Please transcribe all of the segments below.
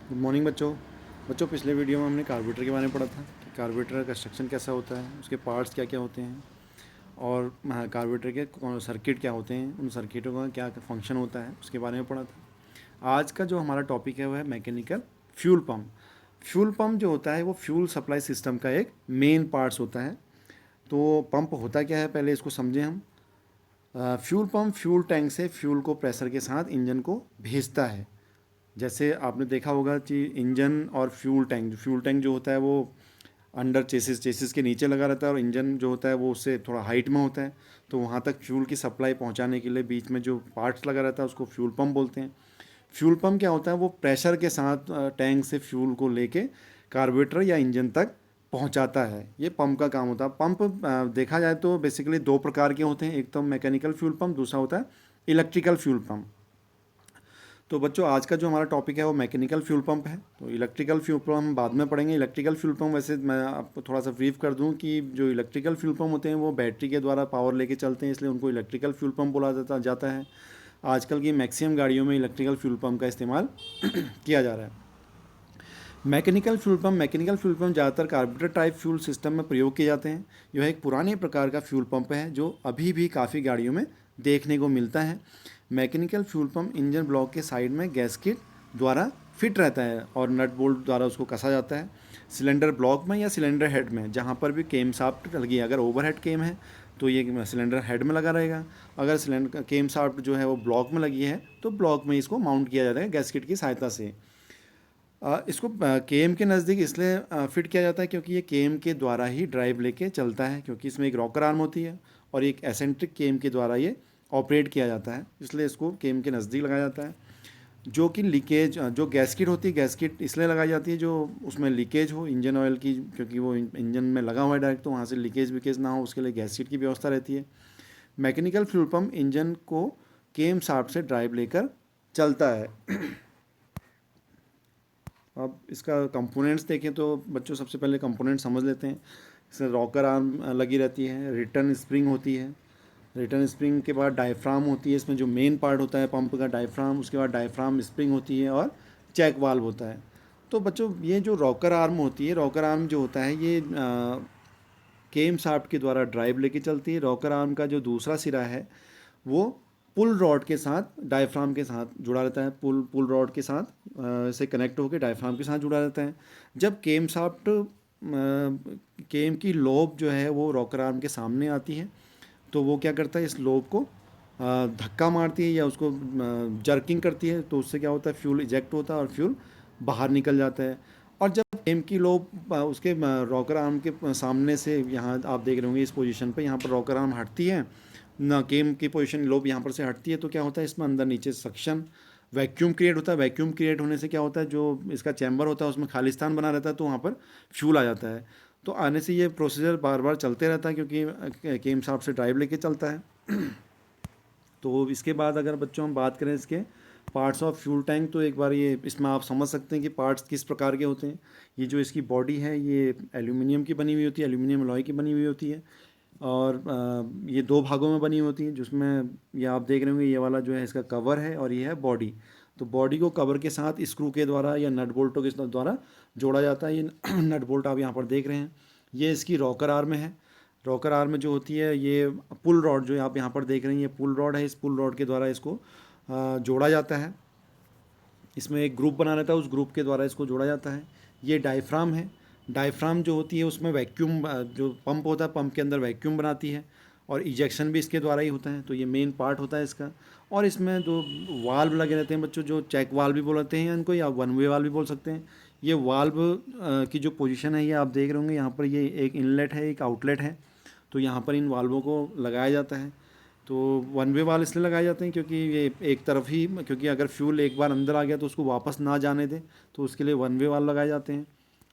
Good morning बच्चों। पिछले video में हमने कार्बोरेटर के बारे में पढ़ा था कि कार्बोरेटर का कंस्ट्रक्शन कैसा होता है, उसके पार्ट्स क्या क्या होते हैं और कार्बोरेटर के सर्किट क्या होते हैं, उन सर्किटों का क्या फंक्शन होता है उसके बारे में पढ़ा था। आज का जो हमारा टॉपिक है वो है mechanical fuel pump. Fuel pump जो होता है वो फ्यूल सप्लाई सिस्टम का एक मेन पार्ट्स होता है। तो पंप होता क्या है पहले इसको समझें हम। फ्यूल पम्प फ्यूल टैंक से फ्यूल को प्रेशर के साथ इंजन को भेजता है। जैसे आपने देखा होगा कि इंजन और फ्यूल टैंक जो होता है वो अंडर चेसिस के नीचे लगा रहता है और इंजन जो होता है वो उससे थोड़ा हाइट में होता है। तो वहाँ तक फ्यूल की सप्लाई पहुँचाने के लिए बीच में जो पार्ट्स लगा रहता है उसको फ्यूल पंप बोलते हैं। फ्यूल पंप क्या होता है, वो प्रेशर के साथ टैंक से फ्यूल को लेके कार्बोरेटर या इंजन तक पहुंचाता है। ये पंप का काम होता है। पंप देखा जाए तो बेसिकली दो प्रकार के होते हैं, एक तो मैकेनिकल फ्यूल पंप, दूसरा होता है इलेक्ट्रिकल फ्यूल पंप। तो बच्चों आज का जो हमारा टॉपिक है वो मैकेनिकल फ्यूल पंप है। तो इलेक्ट्रिकल फ्यूल पंप हम बाद में पढ़ेंगे। इलेक्ट्रिकल फ्यूल पंप वैसे मैं आपको थोड़ा सा ब्रीफ कर दूं कि जो इलेक्ट्रिकल फ्यूल पंप होते हैं वो बैटरी के द्वारा पावर लेके चलते हैं, इसलिए उनको इलेक्ट्रिकल फ्यूल पंप बोला जाता है। आजकल की मैक्सिमम गाड़ियों में इलेक्ट्रिकल फ्यूल पंप का इस्तेमाल किया जा रहा है। मैकेनिकल फ्यूल पंप ज़्यादातर कार्बोरेटर टाइप फ्यूल सिस्टम में प्रयोग किए जाते हैं। यह एक पुराने प्रकार का फ्यूल पंप है जो अभी भी काफ़ी गाड़ियों में देखने को मिलता है। Mechanical fuel pump engine block के साइड में गैस्केट द्वारा फिट रहता है और नट बोल्ट द्वारा उसको कसा जाता है। सिलेंडर ब्लॉक में या सिलेंडर हेड में जहाँ पर भी केम शाफ्ट लगी है, अगर ओवरहेड केम है तो ये सिलेंडर हेड में लगा रहेगा। अगर सिलेंडर केम शाफ्ट जो है वो ब्लॉक में लगी है तो ब्लॉक में इसको माउंट किया जाता है गैस्केट की सहायता से। इसको केएम के नज़दीक इसलिए फिट किया जाता है क्योंकि ये केएम के द्वारा ही ड्राइव लेके चलता है, क्योंकि इसमें एक रॉकर आर्म होती है और एक एसेंट्रिक केएम के द्वारा ये ऑपरेट किया जाता है, इसलिए इसको केएम के नज़दीक लगाया जाता है। जो कि लीकेज जो गैस्किट होती है, गैस्किट इसलिए लगाई जाती है जो उसमें लीकेज हो इंजन ऑयल की, क्योंकि वो इंजन में लगा हुआ है डायरेक्ट, तो वहाँ से लीकेज विकेज ना हो उसके लिए गैस्किट की व्यवस्था रहती है। मैकेनिकल फ्यूल पम्प इंजन को केएम शाफ्ट से ड्राइव लेकर चलता है। अब इसका कंपोनेंट्स देखें तो बच्चों सबसे पहले कंपोनेंट समझ लेते हैं। इसमें रॉकर आर्म लगी रहती है, रिटर्न स्प्रिंग होती है, रिटर्न स्प्रिंग के बाद डायफ्राम होती है, इसमें जो मेन पार्ट होता है पंप का डायफ्राम, उसके बाद डायफ्राम स्प्रिंग होती है और चेक वाल्व होता है। तो बच्चों ये जो रॉकर आर्म होती है, रॉकर आर्म जो होता है ये केम शाफ्ट के द्वारा ड्राइव लेके चलती है। रॉकर आर्म का जो दूसरा सिरा है वो पुल रॉड के साथ डायफ्राम के साथ जुड़ा रहता है, पुल रॉड के साथ से कनेक्ट होकर डायफ्राम के साथ जुड़ा रहता है। जब केम शाफ्ट केम की लोब जो है वो रॉकर आर्म के सामने आती है तो वो क्या करता है, इस लोब को धक्का मारती है या उसको जर्किंग करती है, तो उससे क्या होता है, फ्यूल इजेक्ट होता है और फ्यूल बाहर निकल जाता है। और जब केम की लोब उसके रॉकर आर्म के सामने से, यहाँ आप देख रहे होंगे इस पोजीशन पे, यहाँ पर रॉकर आर्म हटती है ना, केम की पोजीशन लोब यहाँ पर से हटती है, तो क्या होता है इसमें अंदर नीचे सक्शन वैक्यूम क्रिएट होता है। वैक्यूम क्रिएट होने से क्या होता है, जो इसका चैम्बर होता है उसमें खालिस्तान बना रहता है, तो वहाँ पर फ्यूल आ जाता है। तो आने से ये प्रोसीजर बार बार चलते रहता है क्योंकि केम शाफ्ट से ड्राइव लेके चलता है। तो इसके बाद अगर बच्चों हम बात करें इसके पार्ट्स ऑफ फ्यूल टैंक, तो एक बार ये इसमें आप समझ सकते हैं कि पार्ट्स किस प्रकार के होते हैं। ये जो इसकी बॉडी है ये एल्यूमिनियम की बनी हुई होती है, एल्यूमिनियम अलॉय की बनी हुई होती है और ये दो भागों में बनी होती है, जिसमें ये आप देख रहे होंगे ये वाला जो है इसका कवर है और ये है बॉडी। तो बॉडी को कवर के साथ स्क्रू के द्वारा या नट बोल्टों के द्वारा जोड़ा जाता है। ये नट बोल्ट आप यहाँ पर देख रहे हैं, ये इसकी रॉकर आर्म है। रॉकर आर्म जो होती है ये पुल रॉड जो आप यहाँ पर देख रहे हैं ये पुल रॉड है, इस पुल रॉड के द्वारा इसको जोड़ा जाता है। इसमें एक ग्रुप बना रहता है, उस ग्रुप के द्वारा इसको जोड़ा जाता है। ये डायफ्राम है, डायफ्राम जो होती है उसमें वैक्यूम, जो पंप होता है पंप के अंदर वैक्यूम बनाती है और इजेक्शन भी इसके द्वारा ही होता है, तो ये मेन पार्ट होता है इसका। और इसमें जो वाल्व लगे रहते हैं बच्चों, जो चेक वाल्व भी बोलते हैं इनको या वन वे वाल्व भी बोल सकते हैं। ये वाल्व की जो पोजीशन है ये आप देख रहे होंगे, यहाँ पर ये एक इनलेट है एक आउटलेट है, तो यहाँ पर इन वाल्वों को लगाया जाता है। तो वन वे वाल्व इसलिए लगाए जाते हैं क्योंकि ये एक तरफ ही, क्योंकि अगर फ्यूल एक बार अंदर आ गया तो उसको वापस ना जाने दें, तो उसके लिए वन वे वाल्व लगाए जाते हैं।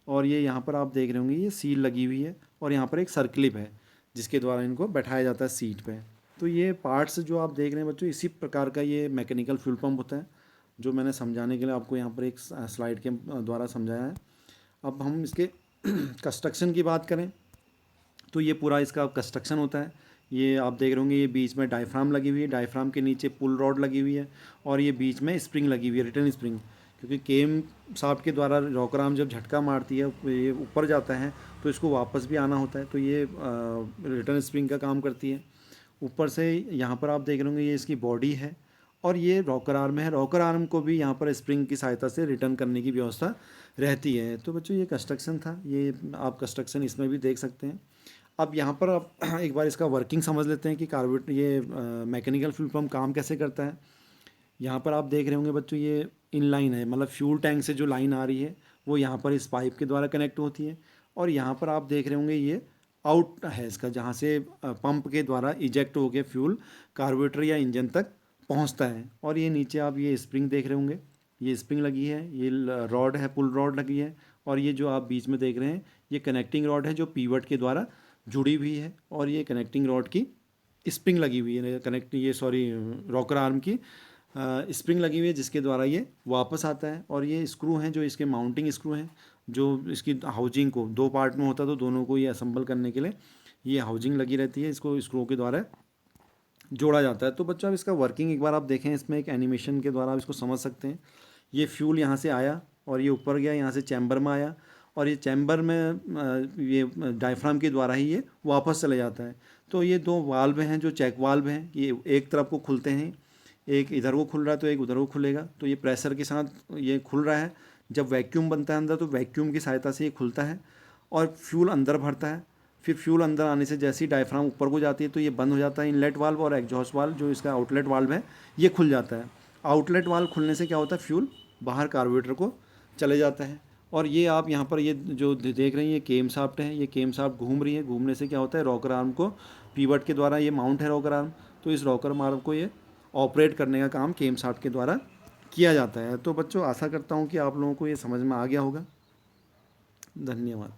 और ये यहाँ पर आप देख रहे होंगे ये सील लगी हुई है और यहाँ पर एक सर्कलिप है जिसके द्वारा इनको बैठाया जाता है सीट पे। तो ये पार्ट्स जो आप देख रहे हैं बच्चों, इसी प्रकार का ये मैकेनिकल फ्यूल पंप होता है, जो मैंने समझाने के लिए आपको यहाँ पर एक स्लाइड के द्वारा समझाया है। अब हम इसके कंस्ट्रक्शन की बात करें तो ये पूरा इसका कंस्ट्रक्शन होता है। ये आप देख रहे होंगे ये बीच में डायफ्राम लगी हुई है, डायफ्राम के नीचे पुल रॉड लगी हुई है और ये बीच में स्प्रिंग लगी हुई है, रिटर्न स्प्रिंग। क्योंकि केम शाफ्ट के द्वारा रॉकर आर्म जब झटका मारती है, ये ऊपर जाता है, तो इसको वापस भी आना होता है, तो ये रिटर्न स्प्रिंग का काम करती है। ऊपर से यहाँ पर आप देख रहे होंगे ये इसकी बॉडी है, और ये रॉकर आर्म है। रॉकर आर्म को भी यहाँ पर स्प्रिंग की सहायता से रिटर्न करने की व्यवस्था रहती है। तो बच्चों ये कंस्ट्रक्शन था, ये आप कंस्ट्रक्शन इसमें भी देख सकते हैं। अब यहाँ पर आप एक बार इसका वर्किंग समझ लेते हैं कि कार्बोरेटर ये मैकेनिकल फ्यूल पम्प काम कैसे करता है। यहाँ पर आप देख रहे होंगे बच्चों ये इनलाइन है, मतलब फ्यूल टैंक से जो लाइन आ रही है वो यहाँ पर इस पाइप के द्वारा कनेक्ट होती है, और यहाँ पर आप देख रहे होंगे ये आउट है इसका, जहाँ से पंप के द्वारा इजेक्ट होकर फ्यूल कार्बोरेटर या इंजन तक पहुँचता है। और ये नीचे आप ये स्प्रिंग देख रहे होंगे, ये स्प्रिंग लगी है, ये रॉड है, पुल रॉड लगी है, और ये जो आप बीच में देख रहे हैं ये कनेक्टिंग रॉड है जो पीवट के द्वारा जुड़ी हुई है। और ये कनेक्टिंग रॉड की स्प्रिंग लगी हुई है, रॉकर आर्म की स्प्रिंग लगी हुई है, जिसके द्वारा ये वापस आता है। और ये स्क्रू हैं जो इसके माउंटिंग स्क्रू हैं, जो इसकी हाउजिंग को दो पार्ट में होता है, तो दोनों को ये असेंबल करने के लिए ये हाउजिंग लगी रहती है, इसको स्क्रू के द्वारा जोड़ा जाता है। तो बच्चों अब इसका वर्किंग एक बार आप देखें, इसमें एक एनिमेशन के द्वारा आप इसको समझ सकते हैं। ये फ्यूल यहाँ से आया और ये ऊपर गया, यहाँ से चैम्बर में आया, और ये चैम्बर में ये डायफ्राम के द्वारा ही ये वापस चले जाता है। तो ये दो वाल्व हैं जो चेक वाल्व हैं, ये एक तरफ को खुलते हैं, एक इधर को खुल रहा है तो एक उधर को खुलेगा। तो ये प्रेशर के साथ ये खुल रहा है, जब वैक्यूम बनता है अंदर तो वैक्यूम की सहायता से ये खुलता है और फ्यूल अंदर भरता है। फिर फ्यूल अंदर आने से जैसे ही डायफ्राम ऊपर को जाती है तो ये बंद हो जाता है इनलेट वाल्व, और एग्जॉस्ट वाल्व जो इसका आउटलेट वाल्व है ये खुल जाता है। आउटलेट वाल्व खुलने से क्या होता है, फ्यूल बाहर कार्बोरेटर को चले जाता है। और ये आप यहाँ पर ये जो देख रहे हैं ये केम शाफ्ट है, ये केम शाफ्ट घूम रही है, घूमने से क्या होता है रॉकर आर्म को पीवट के द्वारा ये माउंट है रॉकर आर्म, तो इस रॉकर आर्म को ये ऑपरेट करने का काम केम शाफ्ट के द्वारा किया जाता है। तो बच्चों आशा करता हूँ कि आप लोगों को ये समझ में आ गया होगा। धन्यवाद।